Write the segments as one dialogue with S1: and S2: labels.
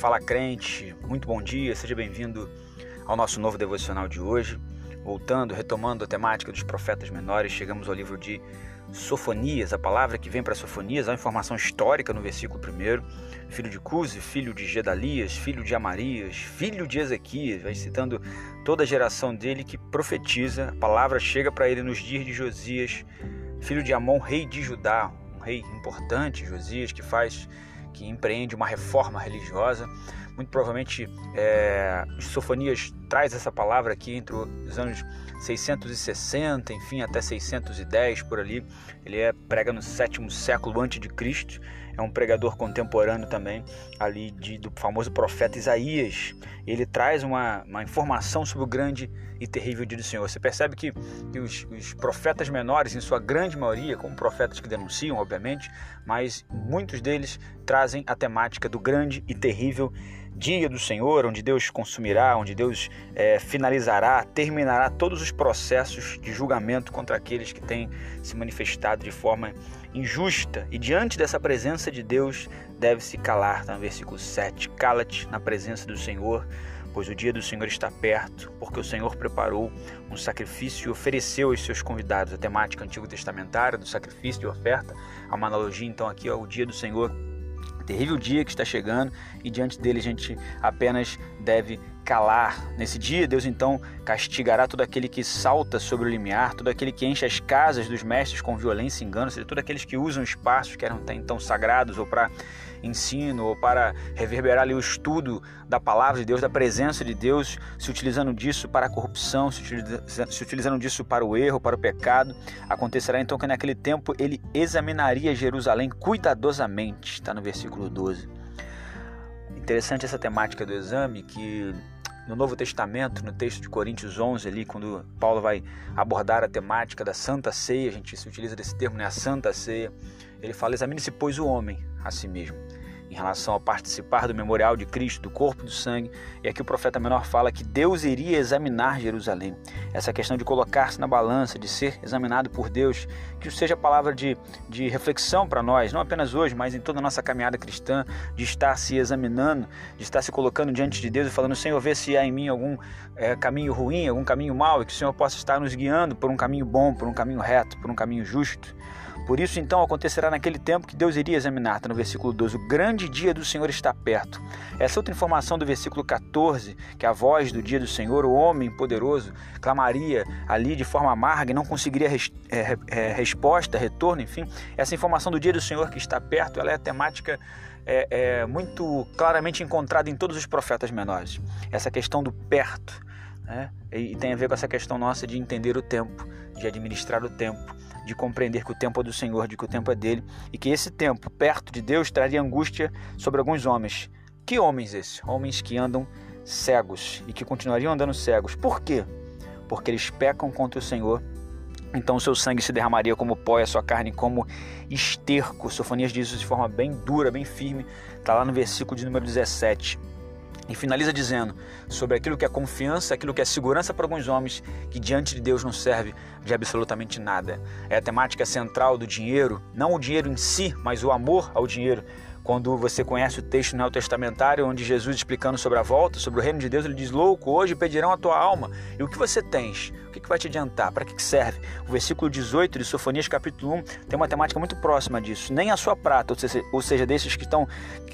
S1: Fala crente, muito bom dia, seja bem-vindo ao nosso novo devocional de hoje. Retomando a temática dos profetas menores, chegamos ao livro de Sofonias, a palavra que vem para Sofonias, a informação histórica no versículo 1, filho de Cusi, filho de Gedalias, filho de Amarias, filho de Ezequias, vai citando toda a geração dele que profetiza, a palavra chega para ele nos dias de Josias, filho de Amon, rei de Judá, um rei importante, Josias, que empreende uma reforma religiosa. Muito provavelmente Sofonias traz essa palavra aqui entre os anos 660, enfim, até 610 por ali. Ele prega no 7º século antes de Cristo. É um pregador contemporâneo também ali do famoso profeta Isaías. Ele traz uma informação sobre o grande e terrível dia do Senhor. Você percebe que os profetas menores, em sua grande maioria, como profetas que denunciam, obviamente, mas muitos deles trazem a temática do grande e terrível dia do Senhor, onde Deus consumirá, onde Deus finalizará, terminará todos os processos de julgamento contra aqueles que têm se manifestado de forma injusta. E diante dessa presença de Deus, deve-se calar, está no versículo 7, cala-te na presença do Senhor, pois o dia do Senhor está perto, porque o Senhor preparou um sacrifício e ofereceu aos seus convidados. A temática antigo testamentária do sacrifício e oferta, há uma analogia então aqui ao dia do Senhor, terrível dia que está chegando, e diante dele a gente apenas deve calar. Nesse dia, Deus então castigará todo aquele que salta sobre o limiar, todo aquele que enche as casas dos mestres com violência e engano, ou seja, todos aqueles que usam espaços que eram até então sagrados ou para ensino ou para reverberar ali o estudo da palavra de Deus, da presença de Deus, se utilizando disso para a corrupção, se utilizando disso para o erro, para o pecado. Acontecerá então que naquele tempo ele examinaria Jerusalém cuidadosamente, está no versículo 12. Interessante essa temática do exame, que no Novo Testamento, no texto de Coríntios 11, ali, quando Paulo vai abordar a temática da Santa Ceia, a gente se utiliza desse termo, né? A Santa Ceia, ele fala: examine-se, pois, o homem a si mesmo, em relação a participar do memorial de Cristo, do corpo e do sangue. E aqui o profeta menor fala que Deus iria examinar Jerusalém. Essa questão de colocar-se na balança, de ser examinado por Deus, que seja palavra de reflexão para nós, não apenas hoje, mas em toda a nossa caminhada cristã, de estar se examinando, de estar se colocando diante de Deus e falando: Senhor, vê se há em mim algum caminho ruim, algum caminho mau, e que o Senhor possa estar nos guiando por um caminho bom, por um caminho reto, por um caminho justo. Por isso, então, acontecerá naquele tempo que Deus iria examinar, está no versículo 12, o grande dia do Senhor está perto. Essa outra informação do versículo 14, que a voz do dia do Senhor, o homem poderoso, clamaria ali de forma amarga e não conseguiria resposta, retorno, enfim. Essa informação do dia do Senhor que está perto, ela é a temática muito claramente encontrada em todos os profetas menores. Essa questão do perto, né? E tem a ver com essa questão nossa de entender o tempo, de administrar o tempo, de compreender que o tempo é do Senhor, de que o tempo é dele, e que esse tempo perto de Deus traria angústia sobre alguns homens. Que homens esses? Homens que andam cegos e que continuariam andando cegos. Por quê? Porque eles pecam contra o Senhor. Então o seu sangue se derramaria como pó e a sua carne como esterco. Sofonias diz isso de forma bem dura, bem firme. Está lá no versículo de número 17. E finaliza dizendo sobre aquilo que é confiança, aquilo que é segurança para alguns homens, que diante de Deus não serve de absolutamente nada. É a temática central do dinheiro, não o dinheiro em si, mas o amor ao dinheiro. Quando você conhece o texto neotestamentário, onde Jesus, explicando sobre a volta, sobre o reino de Deus, ele diz: louco, hoje pedirão a tua alma. E o que você tens? O que vai te adiantar? Para que serve? O versículo 18 de Sofonias, capítulo 1, tem uma temática muito próxima disso. Nem a sua prata, ou seja, desses que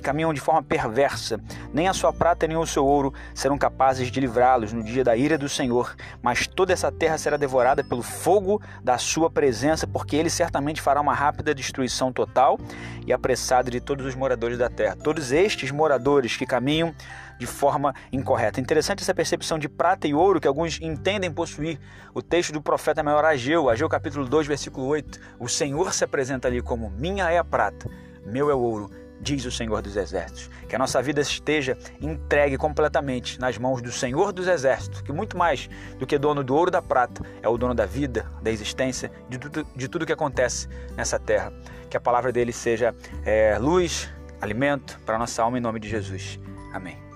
S1: caminham de forma perversa, nem a sua prata nem o seu ouro serão capazes de livrá-los no dia da ira do Senhor. Mas toda essa terra será devorada pelo fogo da sua presença, porque ele certamente fará uma rápida destruição total e apressada de todos os moradores da terra. Todos estes moradores que caminham de forma incorreta. Interessante essa percepção de prata e ouro que alguns entendem possuir. O texto do profeta menor Ageu capítulo 2, versículo 8, o Senhor se apresenta ali como: minha é a prata, meu é o ouro, diz o Senhor dos Exércitos. Que a nossa vida esteja entregue completamente nas mãos do Senhor dos Exércitos, que muito mais do que dono do ouro e da prata, é o dono da vida, da existência, de tudo que acontece nessa terra. Que a palavra dele seja luz, alimento para a nossa alma, em nome de Jesus. Amém.